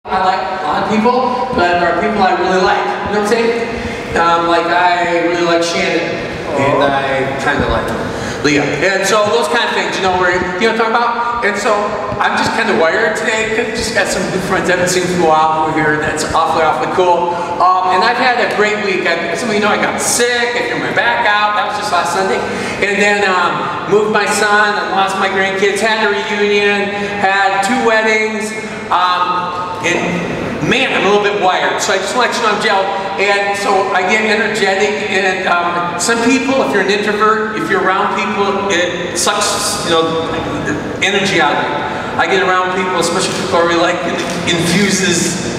I like a lot of people, but there are people I really like. You know what I'm saying? Like I really like Shannon, and I kind of like Leah. And so those kind of things, you know, where you know what I'm talking about? And so I'm just kind of wired today. Just got some good friends I haven't seen for a while over here. That's awfully cool. And I've had a great week. Some of you know I got sick. I threw my back out. That was just last Sunday. And then moved my son and lost my grandkids. Had a reunion. Had 2 weddings. And man, I'm a little bit wired, so I just want to let you know I'm geled. And so I get energetic, and some people, if you're an introvert, if you're around people, it sucks, you know, energy out of you. I get around people, especially people I really like, it infuses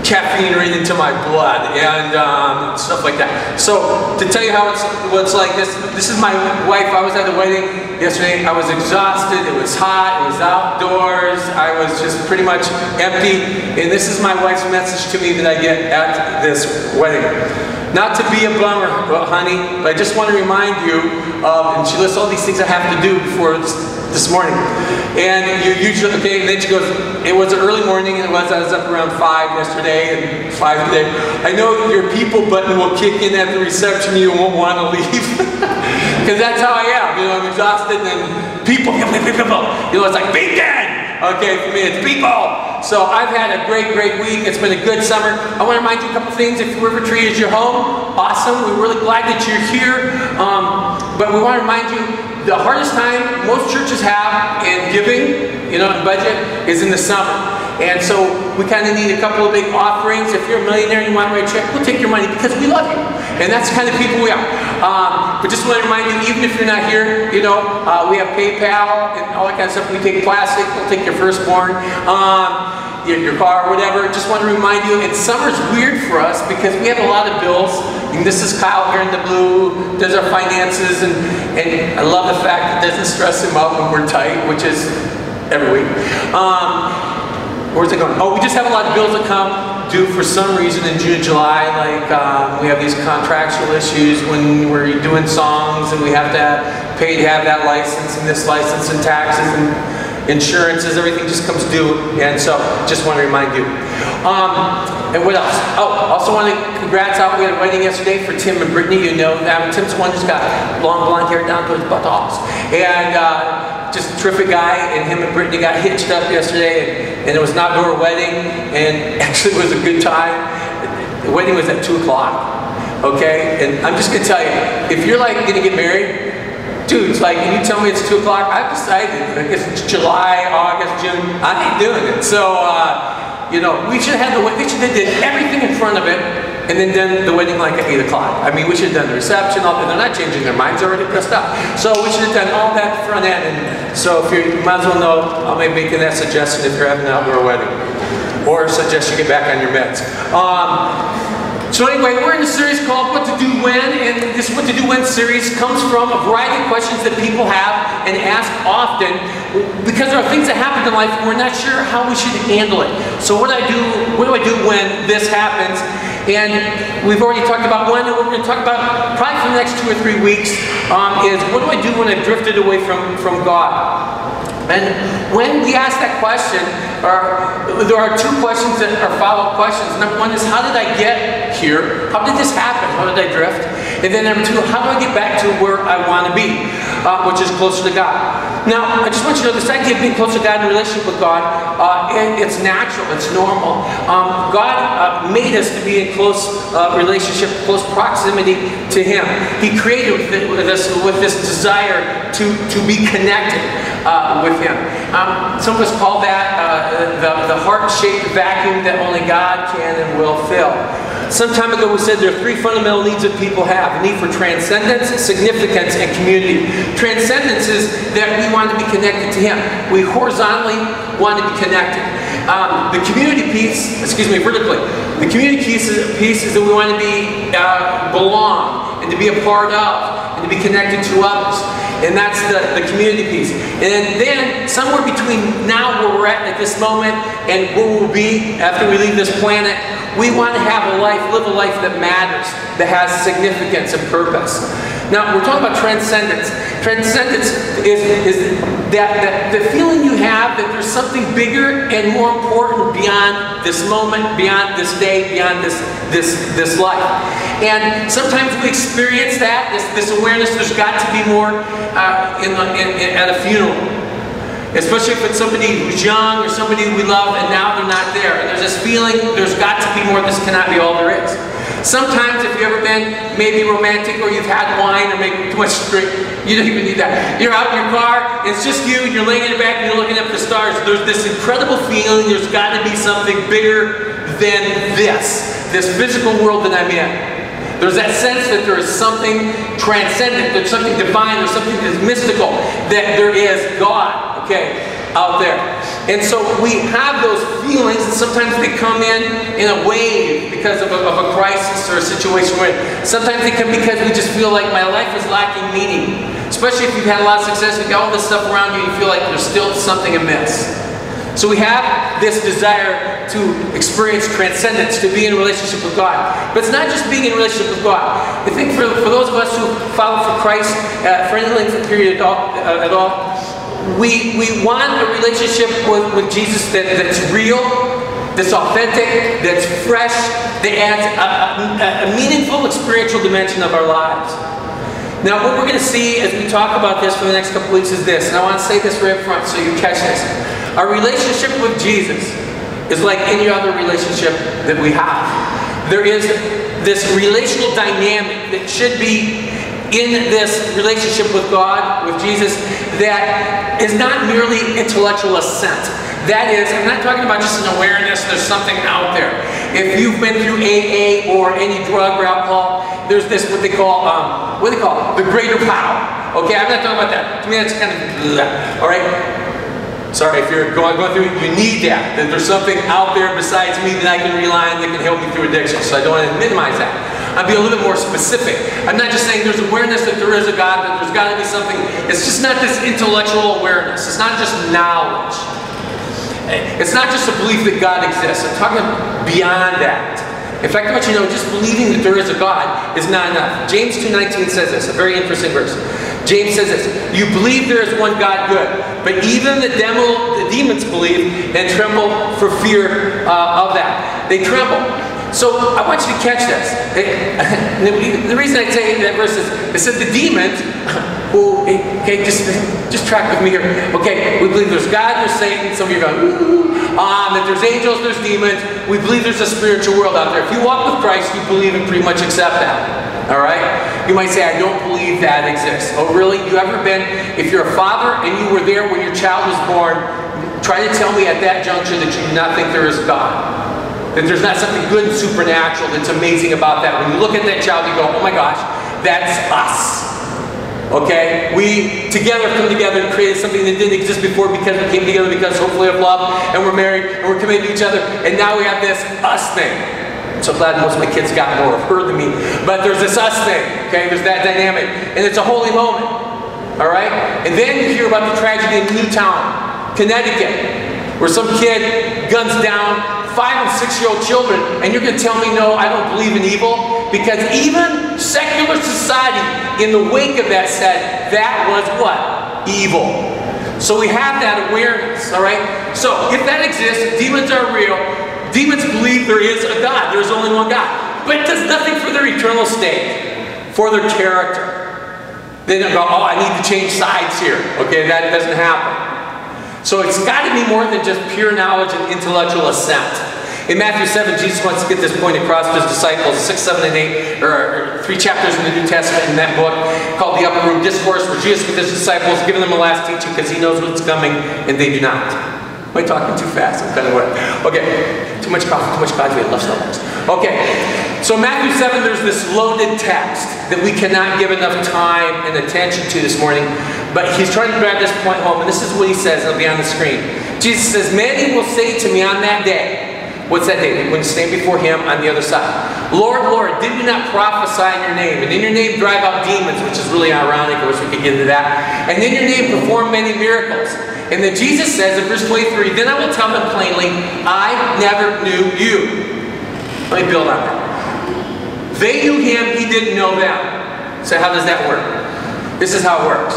caffeine right into my blood and stuff like that. So to tell you how it's like this is my wife. I was at a wedding yesterday. I was exhausted. It was hot. It was outdoors. I was just pretty much empty. And this is my wife's message to me that I get at this wedding. Not to be a bummer, honey, but I just want to remind you of, and she lists all these things I have to do before this morning. And you usually, okay, and then she goes, it was an early morning, and I was up around 5 yesterday and 5 today. I know your people button will kick in at the reception, you won't want to leave. Because that's how I am, you know, I'm exhausted, and people, you know, it's like, be dead! Okay, for me it's people. So I've had a great week. It's been a good summer. I want to remind you a couple things. If RiverTree is your home, awesome. We're really glad that you're here. But we want to remind you, the hardest time most churches have in giving, you know, in budget, is in the summer. And so we kind of need a couple of big offerings. If you're a millionaire and you want to write a check, we'll take your money because we love you. And that's the kind of people we are. But just want to remind you, even if you're not here, you know, we have PayPal and all that kind of stuff. We take plastic, we'll take your firstborn, your car, whatever. Just want to remind you, and summer's weird for us because we have a lot of bills. And this is Kyle here in the blue, does our finances, and I love the fact it doesn't stress him out when we're tight, which is every week. Where's it going? Oh, we just have a lot of bills that come due for some reason in June and July. Like we have these contractual issues when we're doing songs, and we have to pay to have that license and this license and taxes and insurances. Everything just comes due, and so just want to remind you. And what else? Oh, also want to congrats out. We had a wedding yesterday for Tim and Brittany. You know that Tim's one who's got long blonde hair down to his buttocks, and just a terrific guy. And him and Brittany got hitched up yesterday, and it was an outdoor wedding, and actually it was a good time. The wedding was at 2 o'clock. Okay, and I'm just gonna tell you, if you're like gonna get married, dude, it's like, and you tell me it's 2 o'clock, I've decided, I guess it's July, August, June, I ain't doing it. So, you know, we should have we should have did everything in front of it, and then done the wedding like at 8 o'clock. I mean, we should have done the reception, and they're not changing their minds, they're already pressed up. So we should have done all that front end, and so if you might as well know, I'll be making that suggestion if you're having an outdoor wedding. Or suggest you get back on your meds. So anyway, we're in a series called What to Do When, and this What to Do When series comes from a variety of questions that people have and ask often because there are things that happen in life and we're not sure how we should handle it. So what do I do when this happens? And we've already talked about one, and what we're going to talk about probably for the next 2 or 3 weeks is what do I do when I've drifted away from God? And when we ask that question, there are 2 questions that are follow-up questions. Number 1 is, how did I get here? How did this happen? How did I drift? And then number 2, how do I get back to where I want to be, which is closer to God? Now, I just want you to know this idea of being close to God in a relationship with God, it's natural, it's normal. God made us to be in close relationship, close proximity to Him. He created us with this desire to be connected with Him. Some of us call that the heart-shaped vacuum that only God can and will fill. Some time ago we said there are 3 fundamental needs that people have. A need for transcendence, significance, and community. Transcendence is that we want to be connected to Him. We horizontally want to be connected. The community piece, vertically. The community piece is that we want to be, belong, and to be a part of, and to be connected to others. And that's the community piece. And then somewhere between now where we're at this moment and where we'll be after we leave this planet, we want to have live a life that matters, that has significance and purpose. Now, we're talking about transcendence. Transcendence is that the feeling you have that there's something bigger and more important beyond this moment, beyond this day, beyond this life. And sometimes we experience that, this awareness there's got to be more at a funeral. Especially if it's somebody who's young or somebody we love and now they're not there. And there's this feeling there's got to be more, this cannot be all there is. Sometimes if you've ever been maybe romantic or you've had wine or maybe too much drink, you don't even need that. You're out in your car, it's just you, and you're laying in your back and you're looking up at the stars. There's this incredible feeling there's got to be something bigger than this physical world that I'm in. There's that sense that there is something transcendent, there's something divine, there's something that's mystical, that there is God, okay, out there. And so we have those feelings, and sometimes they come in a wave because of a crisis or a situation we're in. Sometimes they come because we just feel like my life is lacking meaning. Especially if you've had a lot of success, you've got all this stuff around you, you feel like there's still something amiss. So we have this desire to experience transcendence, to be in a relationship with God. But it's not just being in a relationship with God. I think for those of us who follow for Christ for any length of period at all, we want a relationship with Jesus that's real, that's authentic, that's fresh, that adds a meaningful experiential dimension of our lives. Now what we're going to see as we talk about this for the next couple weeks is this, and I want to say this right up front so you catch this. Our relationship with Jesus is like any other relationship that we have. There is this relational dynamic that should be in this relationship with God, with Jesus, that is not merely intellectual assent. That is, I'm not talking about just an awareness, there's something out there. If you've been through AA or any drug or alcohol, there's this, what they call the greater power. Okay, I'm not talking about that. To me, that's kind of, all right? Sorry, if you're going through it, you need that. That there's something out there besides me that I can rely on that can help me through addiction. So I don't want to minimize that. I'll be a little bit more specific. I'm not just saying there's awareness that there is a God, that there's got to be something. It's just not this intellectual awareness. It's not just knowledge. It's not just a belief that God exists. I'm talking beyond that. In fact, I want you to know, just believing that there is a God is not enough. James 2:19 says this, a very interesting verse. James says this, you believe there is one God, good, but even the demons believe and tremble for fear of that. They tremble. So I want you to catch this. The reason I say that verse is, it said the demons, who, okay, just track with me here. Okay, we believe there's God, there's Satan. Some of you are going, ooh. That there's angels, there's demons. We believe there's a spiritual world out there. If you walk with Christ, you believe and pretty much accept that. All right? You might say, I don't believe that exists. Oh, really? You ever been, if you're a father and you were there when your child was born, try to tell me at that juncture that you do not think there is God. That there's not something good and supernatural that's amazing about that. When you look at that child, you go, oh my gosh, that's us. Okay? We together come together and created something that didn't exist before because we came together because hopefully of love, and we're married, and we're committed to each other, and now we have this us thing. I'm so glad most of my kids got more of her than me. But there's this us thing, okay? There's that dynamic. And it's a holy moment. All right? And then you hear about the tragedy in Newtown, Connecticut, where some kid guns down 5- and 6-year-old children, and you're going to tell me, no, I don't believe in evil? Because even secular society, in the wake of that, said that was what? Evil. So we have that awareness, all right? So if that exists, demons are real. Demons believe there is a God. There's only one God. But it does nothing for their eternal state, for their character. They don't go, oh, I need to change sides here. Okay, that doesn't happen. So it's got to be more than just pure knowledge and intellectual assent. In Matthew 7, Jesus wants to get this point across to his disciples. 6, 7, and 8 are 3 chapters in the New Testament in that book called the Upper Room Discourse, where Jesus with his disciples giving them a last teaching because he knows what's coming and they do not. Am I talking too fast? I'm kind of what? Okay, too much coffee, I love Starbucks. Okay, so in Matthew 7, there's this loaded text that we cannot give enough time and attention to this morning, but he's trying to drive this point home, and this is what he says. It'll be on the screen. Jesus says, many will say to me on that day, what's that day? When you stand before him on the other side. Lord, Lord, did we not prophesy in your name? And in your name drive out demons, which is really ironic. I wish we could get into that. And in your name perform many miracles. And then Jesus says in verse 23, then I will tell them plainly, I never knew you. Let me build on that. They knew him, he didn't know them. So how does that work? This is how it works.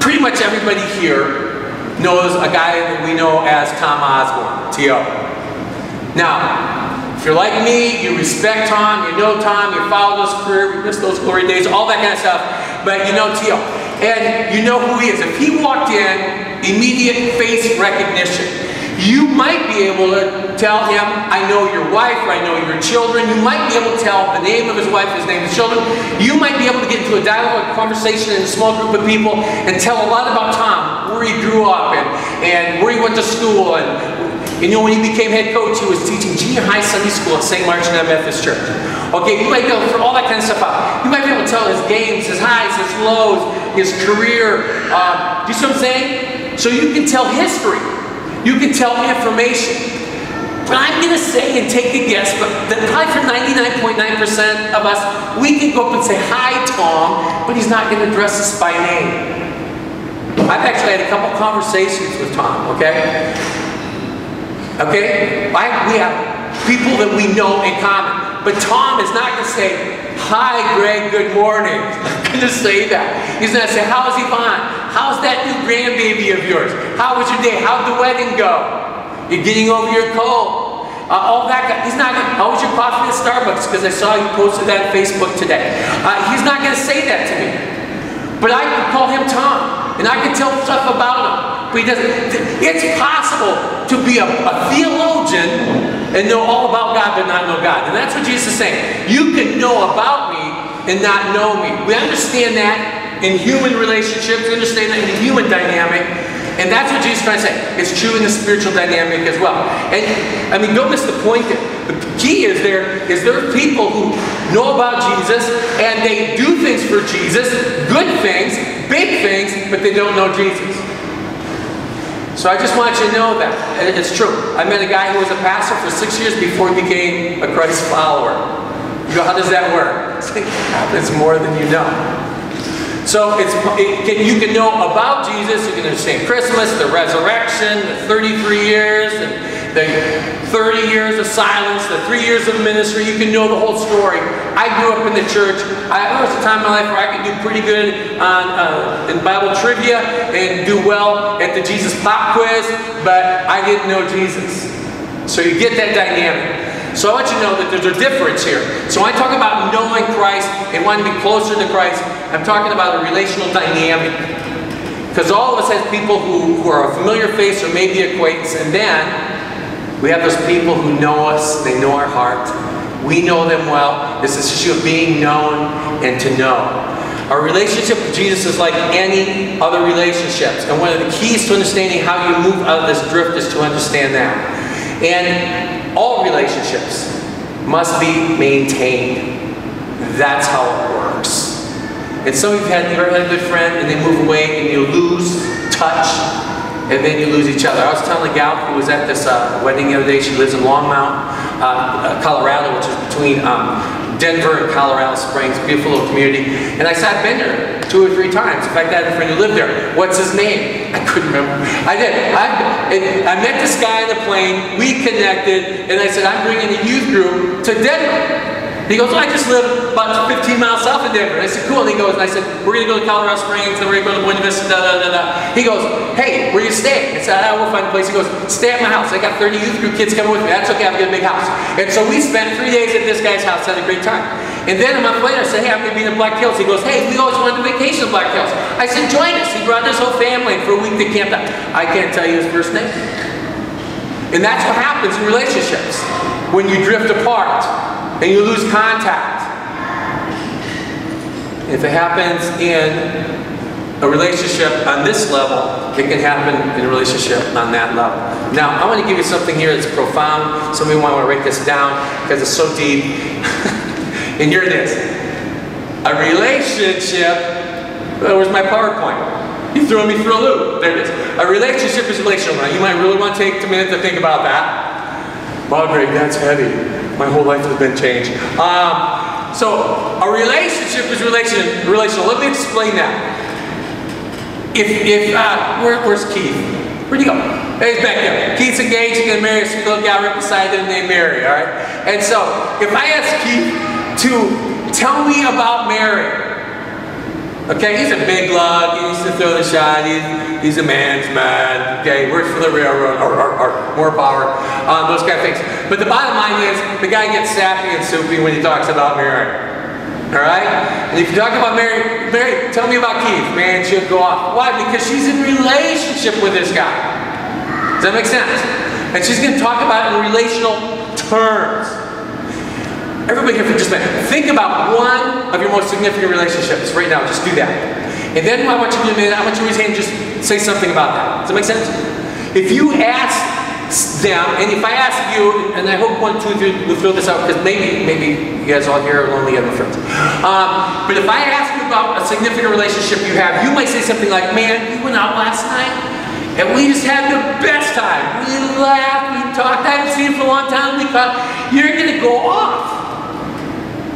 Pretty much everybody here knows a guy that we know as Tom Osborne, T.O. Now, if you're like me, you respect Tom, you know Tom, you follow his career, you miss those glory days, all that kind of stuff, but you know T.O. And you know who he is. If he walked in, immediate face recognition. You might be able to tell him, I know your wife, or I know your children. You might be able to tell the name of his wife, his name of his children. You might be able to get into a dialogue, a conversation in a small group of people and tell a lot about Tom, where he grew up and where he went to school. And you know, when he became head coach, he was teaching junior high Sunday school at St. Martin Methodist Church. Okay, you might be able to throw all that kind of stuff out. You might be able to tell his games, his highs, his lows, his career. Do you see what I'm saying? So you can tell history. You can tell information. But I'm going to say and take a guess, but probably for 99.9% of us, we can go up and say, hi, Tom, but he's not going to address us by name. I've actually had a couple conversations with Tom, okay? Okay? We have people that we know in common. But Tom is not going to say, hi, Greg, good morning. He's not going to say that. He's going to say, how's Yvonne? How's that new grandbaby of yours? How was your day? How'd the wedding go? You're getting over your cold. All that. He's not going to, how was your coffee at Starbucks? Because I saw you posted that on Facebook today. He's not going to say that to me. But I can call him Tom. And I can tell stuff about him. But he doesn't. It's possible to be a theologian and know all about God but not know God. And that's what Jesus is saying. You can know about me and not know me. We understand that in human relationships. We understand that in the human dynamic. And that's what Jesus is trying to say. It's true in the spiritual dynamic as well. And, I mean, don't miss the point there. The key is there are people who know about Jesus and they do things for Jesus, good things, big things, but they don't know Jesus. So I just want you to know that. It's true. I met a guy who was a pastor for 6 years before he became a Christ follower. You go, how does that work? It happens more than you know. So you can know about Jesus, you can understand Christmas, the resurrection, the 33 years, and the 30 years of silence, the 3 years of ministry. You can know the whole story. I grew up in the church. There was a time in my life where I could do pretty good in Bible trivia and do well at the Jesus Pop Quiz, but I didn't know Jesus. So you get that dynamic. So I want you to know that there's a difference here. So when I talk about knowing Christ and wanting to be closer to Christ, I'm talking about a relational dynamic. Because all of us have people who are a familiar face or maybe acquaintance, and then we have those people who know us, they know our heart. We know them well. It's this issue of being known and to know. Our relationship with Jesus is like any other relationships. And one of the keys to understanding how you move out of this drift is to understand that. And all relationships must be maintained. That's how it works. And some of you have ever had a good friend and they move away and you lose touch and then you lose each other. I was telling a gal who was at this wedding the other day. She lives in Longmont, Colorado, which is between Denver and Colorado Springs. Beautiful little community. And I said, I've been there 2 or 3 times. In fact, I had a friend who lived there. What's his name? I couldn't remember. I did. I met this guy on the plane. We connected. And I said, I'm bringing a youth group to Denver. He goes, well, I just live about 15 miles south of Denver. I said, cool. And he goes, and I said, we're going to go to Colorado Springs, then we're going to go to Buena Vista, He goes, hey, where are you staying? I said, we'll find a place. He goes, stay at my house. I got 30 youth group kids coming with me. That's okay, I've got a big house. And so we spent 3 days at this guy's house, had a great time. And then a month later, I said, hey, I'm going to be in the Black Hills. He goes, hey, we always wanted to vacation in Black Hills. I said, join us. He brought his whole family, and for a week they camped out. I can't tell you his first name. And that's what happens in relationships. When you drift apart and you lose contact. If it happens in a relationship on this level, it can happen in a relationship on that level. Now, I want to give you something here that's profound. Some of you might want to write this down because it's so deep. And here it is. A relationship, where's my PowerPoint? You threw me through a loop. There it is. A relationship is relational. Now, you might really want to take a minute to think about that. Wow, Greg, that's heavy. My whole life has been changed. So, a relationship is relational. Let me explain that. Where's Keith? Where'd he go? Hey, he's back there. Keith's engaged, he's going to marry a sweet little gal right beside them, and they marry, all right? And so, if I ask Keith to tell me about Mary, Okay, he's a big lug, he needs to throw the shot, he's a man's man, okay, works for the railroad, or more power, those kind of things. But the bottom line is, the guy gets sappy and soupy when he talks about Mary. Alright? And if you talk about Mary, tell me about Keith. Man, she'll go off. Why? Because she's in relationship with this guy. Does that make sense? And she's going to talk about it in relational terms. Everybody here for just a minute. Think about one of your most significant relationships right now. Just do that. And then I want you to do a minute, I want you to raise your hand and just say something about that. Does that make sense? If you ask them, and if I ask you, and I hope 1, 2, 3 will fill this out, because maybe you guys all here are lonely and friends. But if I ask you about a significant relationship you have, you might say something like, man, we went out last night, and we just had the best time. We laughed, we talked, I haven't seen you for a long time, we thought, you're going to go off.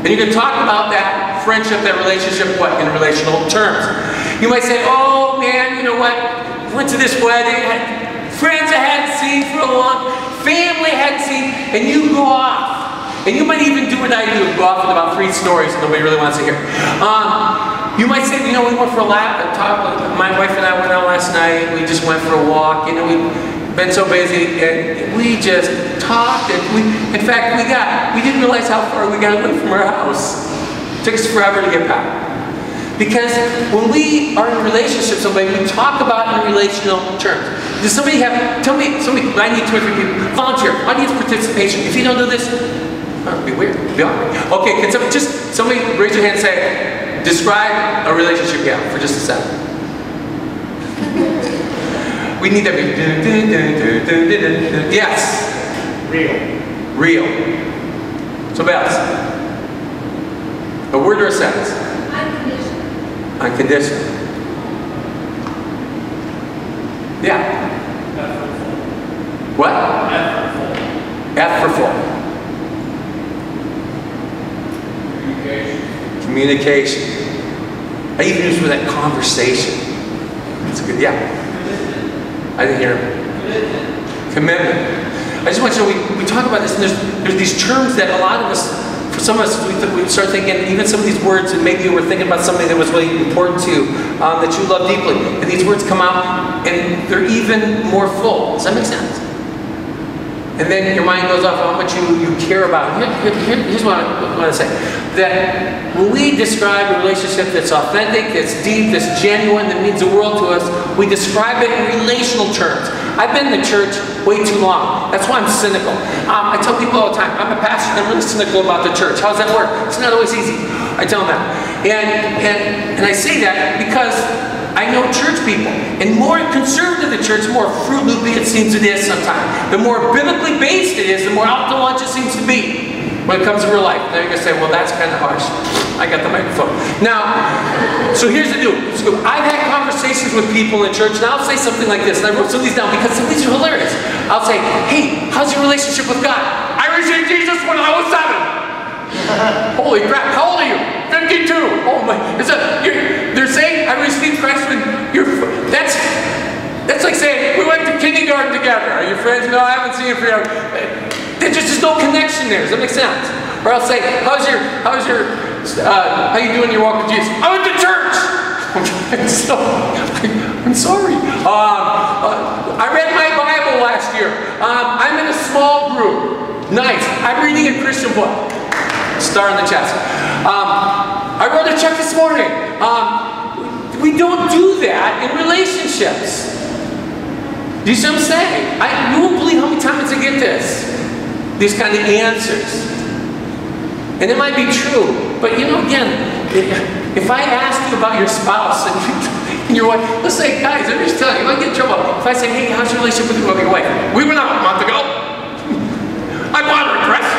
And you can talk about that friendship, that relationship, what, in relational terms. You might say, oh man, you know what, went to this wedding, had friends I hadn't seen for a long, family I hadn't seen, and you go off. And you might even do what I do, go off with about 3 stories nobody really wants to hear. You might say, you know, we went for a lap and talked, my wife and I went out last night, we just went for a walk, you know, we've been so busy, and we just talked, and in fact, we didn't realize how far we got away from our house. It took us forever to get back. Because when we are in a relationship with somebody, we talk about it in relational terms. Does somebody have, tell me, I need 2 or 3 people, volunteer, audience participation. If you don't do this, it'd be weird, it'd be awkward. Okay, can somebody raise your hand and say, describe a relationship you have for just a second. We need that. Yes. Real. Somebody else. A word or a sentence? Unconditional. Unconditional. Yeah. Effortful. What? Effortful. Communication. I even use for that conversation. That's good. Yeah. I didn't hear him. Commitment. I just want you to know, we talk about this, and there's these terms that a lot of us, for some of us, we start thinking, even some of these words, and maybe we're thinking about something that was really important to you, that you love deeply, and these words come out, and they're even more full. Does that make sense? And then your mind goes off on how much you care about. Here's what I want to say. That when we describe a relationship that's authentic, that's deep, that's genuine, that means the world to us, we describe it in relational terms. I've been in the church way too long. That's why I'm cynical. I tell people all the time, I'm a pastor, I'm really cynical about the church. How does that work? It's not always easy. I tell them that. And I say that because I know church people, and more conservative the church, the more Fruit Loopy it seems it is sometimes. The more biblically based it is, the more out to lunch it seems to be when it comes to real life. Now you're going to say, well, that's kind of harsh. I got the microphone. Now, so here's the deal. I've had conversations with people in church, and I'll say something like this, and I wrote some of these down because some of these are hilarious. I'll say, hey, how's your relationship with God? I received Jesus when I was 7. Holy crap, how old are you? 52. Oh my, they're saying I received Christ when you're, that's like saying, we went to kindergarten together. Are you friends? No, I haven't seen you forever. There's just no connection there. Does that make sense? Or I'll say, how you doing in your walk with Jesus? I went to church. I'm sorry. I read my Bible last year. I'm in a small group. Nice. I'm reading a Christian book. Star in the chest. I wrote a check this morning. We don't do that in relationships. Do you see what I'm saying? You won't believe how many times I get this. These kind of answers. And it might be true, but you know, again, if I ask you about your spouse and your wife, let's say, guys, I'm just telling you, you might get in trouble. If I say, hey, how's your relationship with your wife? We went out a month ago. I bought her a dress.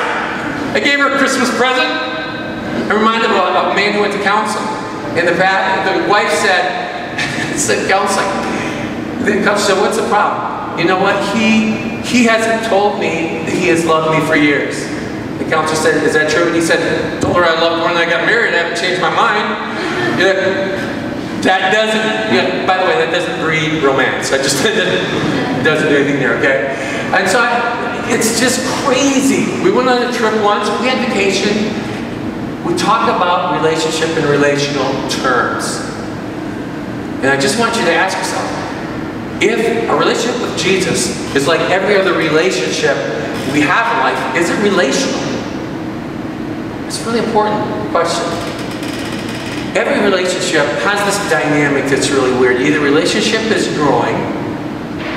I gave her a Christmas present. I reminded her of a man who went to counseling. And the wife said, counseling. The counselor said, what's the problem? You know what? He hasn't told me that he has loved me for years. The counselor said, is that true? And he said, told her I loved her when I got married. I haven't changed my mind. That doesn't, by the way, that doesn't breed romance. It doesn't do anything there, okay? And so it's just crazy. We went on a trip once. We had vacation. We talk about relationship in relational terms. And I just want you to ask yourself, if a relationship with Jesus is like every other relationship we have in life, is it relational? It's a really important question. Every relationship has this dynamic that's really weird. Either relationship is growing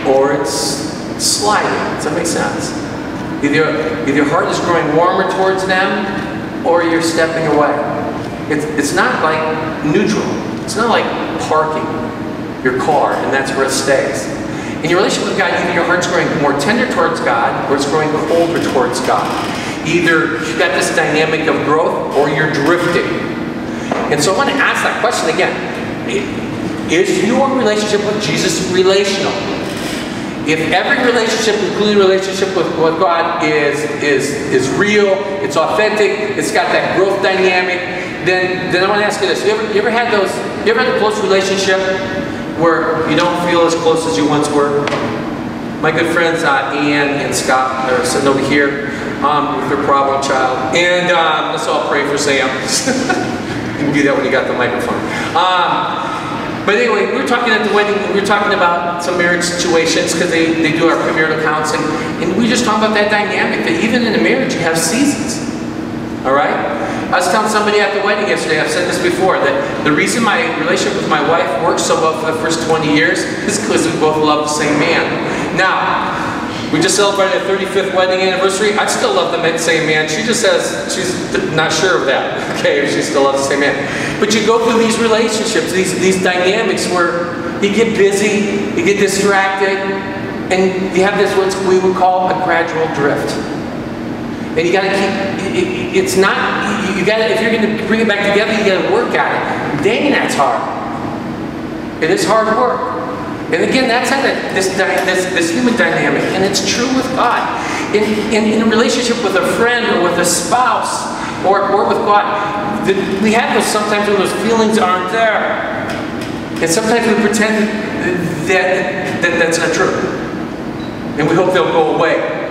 or it's sliding. Does that make sense? Either your heart is growing warmer towards them or you're stepping away. It's not like neutral. It's not like parking your car and that's where it stays. In your relationship with God, either your heart's growing more tender towards God or it's growing colder towards God. Either you've got this dynamic of growth or you're drifting. And so I want to ask that question again. Is your relationship with Jesus relational? If every relationship, including relationship with God, is real, it's authentic, it's got that growth dynamic, then I want to ask you this. You ever had a close relationship where you don't feel as close as you once were? My good friends Ian and Scott are sitting over here with their problem child. And let's all pray for Sam. You can do that when you got the microphone. But anyway, we were talking at the wedding, we were talking about some marriage situations because they do our premarital counseling. And we were just talking about that dynamic, that even in a marriage you have seasons. Alright? I was telling somebody at the wedding yesterday, I've said this before, that the reason my relationship with my wife worked so well for the first 20 years is because we both love the same man. Now, we just celebrated a 35th wedding anniversary. I still love the same man. She just says she's not sure of that. Okay, she still loves the same man. But you go through these relationships, these dynamics where you get busy, you get distracted, and you have this what we would call a gradual drift. And you got to keep. It's not. You got to. If you're going to bring it back together, you got to work at it. Dang, that's hard. It is hard work. And again, that's how this human dynamic, and it's true with God. In a relationship with a friend or with a spouse or with God, we have those sometimes when those feelings aren't there. And sometimes we pretend that's not true. And we hope they'll go away.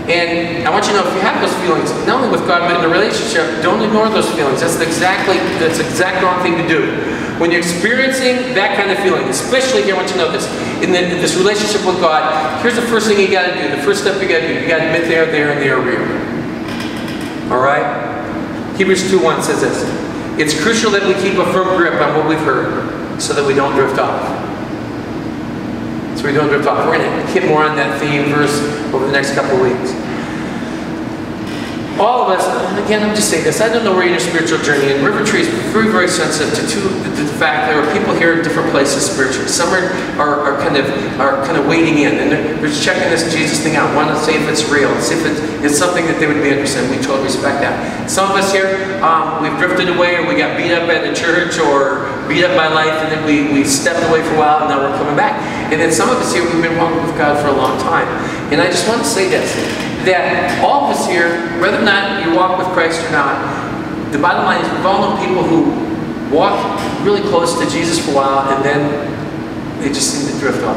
And I want you to know, if you have those feelings, not only with God, but in a relationship, don't ignore those feelings. That's the exact wrong thing to do. When you're experiencing that kind of feeling, especially here, I want you to know this, in this relationship with God, here's the first thing you got to do. The first step you got to do, you got to admit they're there and they're real. Alright? Hebrews 2:1 says this. It's crucial that we keep a firm grip on what we've heard so that we don't drift off. So we don't drift off. We're going to hit more on that theme verse over the next couple of weeks. All of us, and again, I'm just saying this, I don't know where you're in your spiritual journey, and RiverTree is very, very sensitive to the fact that there are people here in different places spiritually. Some are kind of wading in, and they're just checking this Jesus thing out, want to see if it's real, see if it's something that they would be interested in. We totally respect that. Some of us here, we've drifted away, or we got beat up at the church, or beat up by life, and then we stepped away for a while, and now we're coming back. And then some of us here, we've been walking with God for a long time. And I just want to say this, that all of us here, whether or not you walk with Christ or not, the bottom line is we've all known people who walk really close to Jesus for a while and then they just seem to drift off.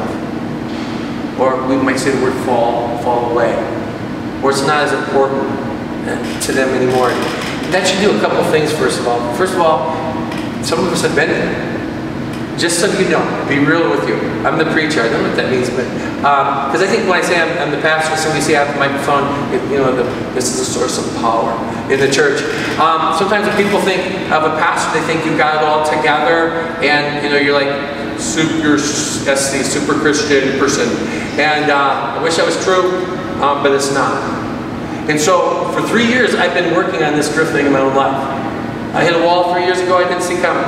Or we might say the word fall away. Or it's not as important to them anymore. That should do a couple of things, first of all. First of all, some of us have been there. Just so you know, be real with you. I'm the preacher. I don't know what that means, but because I think when I say I'm the pastor, somebody say I have the microphone, this is a source of power in the church. Sometimes when people think of a pastor, they think you've got it all together, and you're like super SC, super Christian person. And I wish that was true, but it's not. And so for 3 years, I've been working on this drifting in my own life. I hit a wall 3 years ago I didn't see coming.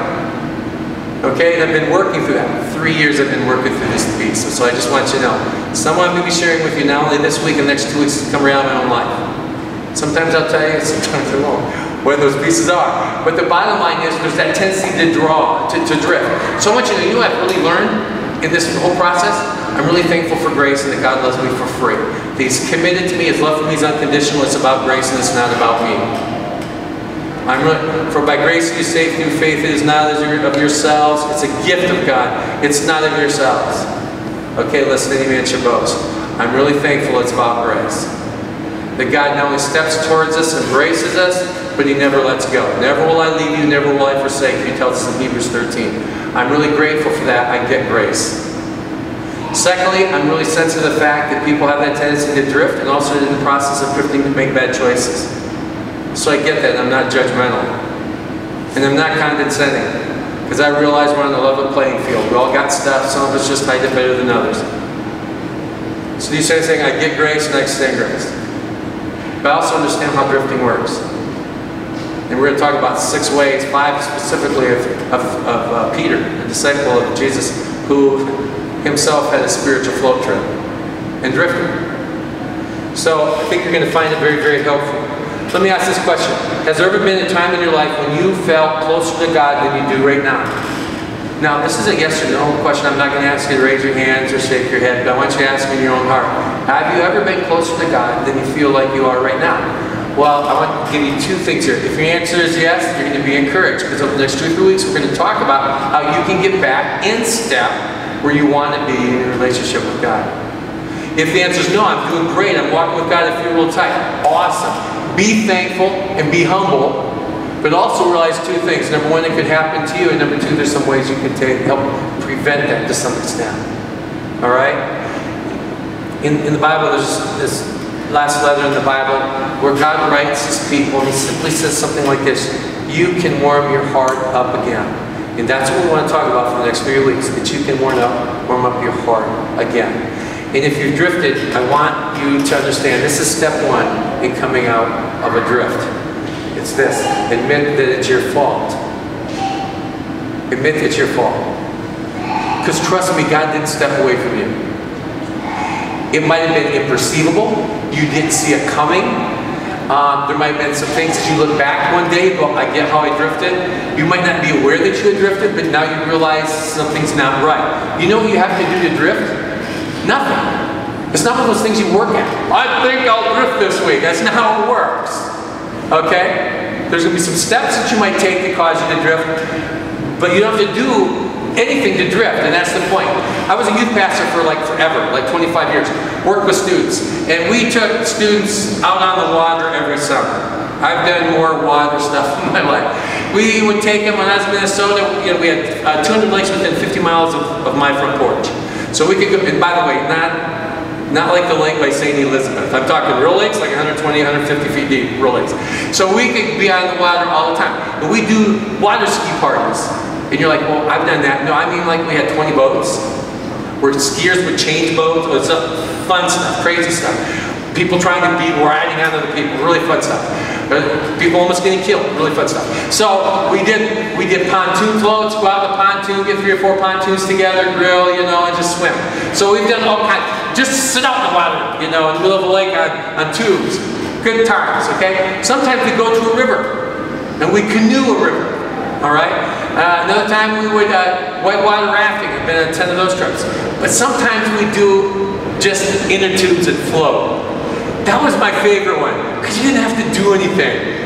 Okay, and I've been working through that. 3 years I've been working through this piece. So I just want you to know, someone will be sharing with you not only this week and the next 2 weeks to come around my own life. Sometimes I'll tell you, sometimes I won't, what those pieces are. But the bottom line is there's that tendency to drift. So I want you to know, you know what I've really learned in this whole process? I'm really thankful for grace and that God loves me for free. He's committed to me, His love for me is unconditional, it's about grace and it's not about me. For by grace you saved through faith, it is not of yourselves, it's a gift of God, it's not of yourselves. Okay, lest any man should boast. I'm really thankful it's about grace. That God not only steps towards us, embraces us, but He never lets go. Never will I leave you, never will I forsake you, He tells us in Hebrews 13. I'm really grateful for that. I get grace. Secondly, I'm really sensitive to the fact that people have that tendency to drift, and also in the process of drifting to make bad choices. So I get that, and I'm not judgmental. And I'm not condescending, because I realize we're on a level playing field. We all got stuff, some of us just hide it better than others. So these are saying, I get grace and I extend grace. But I also understand how drifting works. And we're going to talk about 6 ways, 5 specifically of Peter, a disciple of Jesus, who himself had a spiritual float trip and drifted. So I think you're going to find it very, very helpful. Let me ask this question. Has there ever been a time in your life when you felt closer to God than you do right now? Now, this is a yes or no question. I'm not going to ask you to raise your hands or shake your head, but I want you to ask in your own heart. Have you ever been closer to God than you feel like you are right now? Well, I want to give you 2 things here. If your answer is yes, you're going to be encouraged, because over the next 2 or 3 weeks, we're going to talk about how you can get back in step where you want to be in your relationship with God. If the answer is no, I'm doing great, I'm walking with God, I feel real tight, awesome. Be thankful and be humble, but also realize 2 things. Number 1, it could happen to you, and number 2, there's some ways you can help prevent that to some extent. All right? In the Bible, there's this last letter in the Bible where God writes his people, and he simply says something like this: you can warm your heart up again. And that's what we want to talk about for the next 3 weeks, that you can warm up your heart again. And if you've drifted, I want you to understand this is step 1 in coming out of a drift. It's this: admit that it's your fault. Admit it's your fault. Because trust me, God didn't step away from you. It might have been imperceivable. You didn't see it coming. There might have been some things as you look back one day, well, I get how I drifted. You might not be aware that you had drifted, but now you realize something's not right. You know what you have to do to drift? Nothing. It's not one of those things you work at. I think I'll drift this week. That's not how it works. Okay? There's going to be some steps that you might take to cause you to drift, but you don't have to do anything to drift, and that's the point. I was a youth pastor for like forever, like 25 years. Worked with students, and we took students out on the water every summer. I've done more water stuff in my life. We would take them. When I was in Minnesota, we had 200 lakes within 50 miles of my front porch. So we could go, and by the way, not like the lake by St. Elizabeth. I'm talking real lakes, like 120, 150 feet deep, real lakes. So we could be on the water all the time. And we do water ski parties. And you're like, well, I've done that. No, I mean like we had 20 boats, where skiers would change boats. It was fun stuff, crazy stuff. People trying to be riding on other people, really fun stuff. People almost getting killed, really fun stuff. So we did pontoon floats, go out on the pontoon, get 3 or 4 pontoons together, grill, and just swim. So we've done all kinds. Just sit out in the water, in the middle of a lake on tubes. Good times, okay? Sometimes we go to a river, and we canoe a river. All right? Another time we would whitewater rafting. I've been on 10 of those trips. But sometimes we do just inner tubes and float. That was my favorite one, because you didn't have to do anything.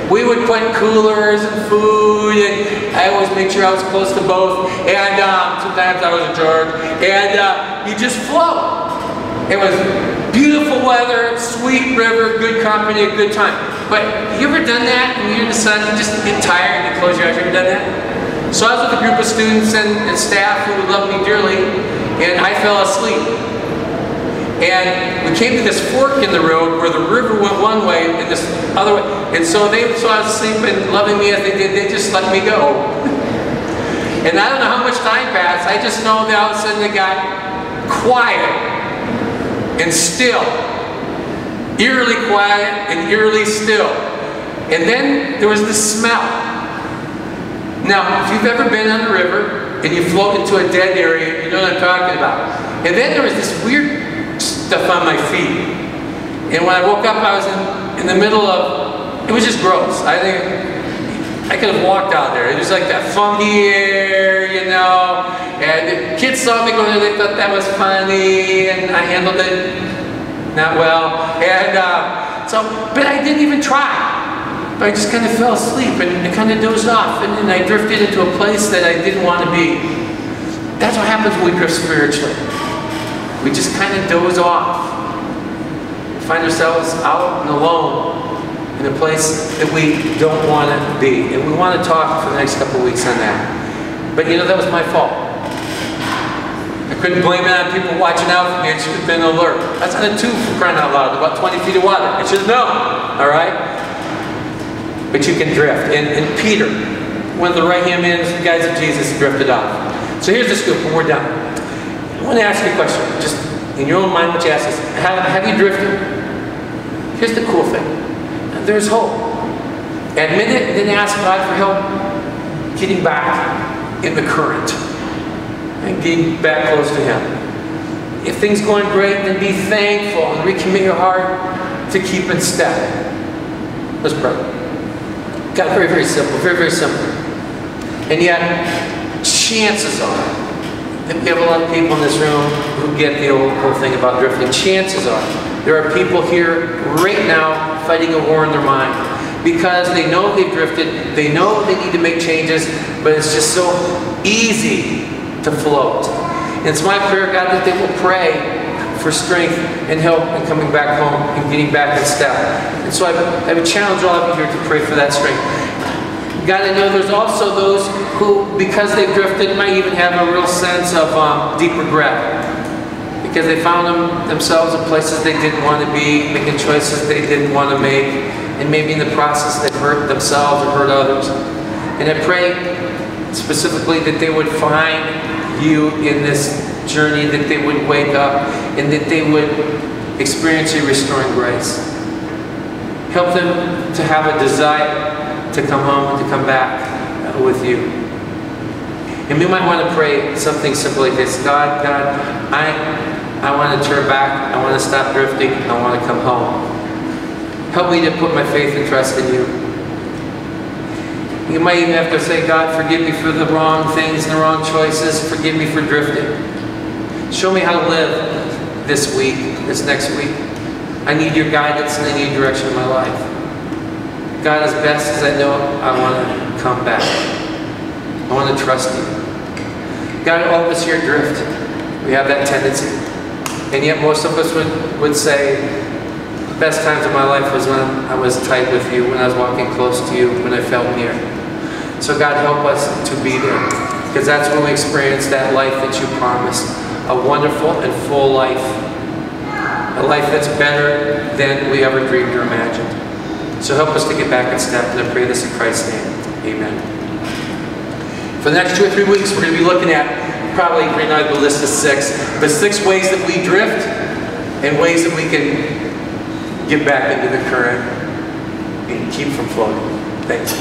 We would put coolers and food, and I always made sure I was close to both. And sometimes I was in charge. And you just float. It was beautiful weather, sweet river, good company, a good time. But you ever done that when you're in the sun, you just get tired and you close your eyes? You ever done that? So I was with a group of students and staff who loved me dearly, and I fell asleep. And we came to this fork in the road where the river went one way and this other way. And so they saw us asleep and loving me as they did, they just let me go. And I don't know how much time passed, I just know that all of a sudden it got quiet and still. Eerily quiet and eerily still. And then there was this smell. Now, if you've ever been on a river and you float into a dead area, you know what I'm talking about. And then there was this weird stuff on my feet. And when I woke up, I was in the middle of, it was just gross. I think I could have walked out there. It was like that funky air, and the kids saw me go there, they thought that was funny, and I handled it not well, and but I didn't even try. But I just kind of fell asleep and I kind of dozed off, and then I drifted into a place that I didn't want to be. That's what happens when we drift spiritually. We just kind of doze off. We find ourselves out and alone in a place that we don't want to be. And we want to talk for the next couple of weeks on that. But you know, that was my fault. I couldn't blame it on people watching out for me. It should have been an alert. That's on a tube for crying out loud, about 20 feet of water. I should have known, all right? But you can drift. And Peter, one of the right-hand guys of Jesus, drifted off. So here's the scoop when we're done. I want to ask you a question. Just in your own mind, what you ask is, have you drifted? Here's the cool thing. There's hope. Admit it, and then ask God for help getting back in the current and getting back close to Him. If things going great, then be thankful and recommit your heart to keep in step. Let's pray. God, very, very simple. Very, very simple. And yet, chances are that we have a lot of people in this room who get the whole thing about drifting. Chances are there are people here right now fighting a war in their mind because they know they've drifted, they know they need to make changes, but it's just so easy to float. And it's my prayer, God, that they will pray for strength and help in coming back home and getting back in step. And so I would challenge all of you here to pray for that strength. God, I know there's also those who, because they've drifted, might even have a real sense of deep regret. Because they found themselves in places they didn't want to be, making choices they didn't want to make, and maybe in the process they've hurt themselves or hurt others. And I pray specifically that they would find you in this journey, that they would wake up, and that they would experience your restoring grace. Help them to have a desire to come home and to come back with you. And we might want to pray something simple like this. God, I want to turn back. I want to stop drifting. I want to come home. Help me to put my faith and trust in you. You might even have to say, God, forgive me for the wrong things and the wrong choices. Forgive me for drifting. Show me how to live this week, this next week. I need your guidance and I need direction in my life. God, as best as I know, I want to come back. I want to trust you. God, all of us here drift. We have that tendency. And yet most of us would say, the best times of my life was when I was tight with you, when I was walking close to you, when I felt near. So God, help us to be there. Because that's when we experience that life that you promised. A wonderful and full life. A life that's better than we ever dreamed or imagined. So help us to get back in step, and I pray this in Christ's name. Amen. For the next 2 or 3 weeks, we're going to be looking at, probably right now the list is 6, but 6 ways that we drift and ways that we can get back into the current and keep from floating. Thanks.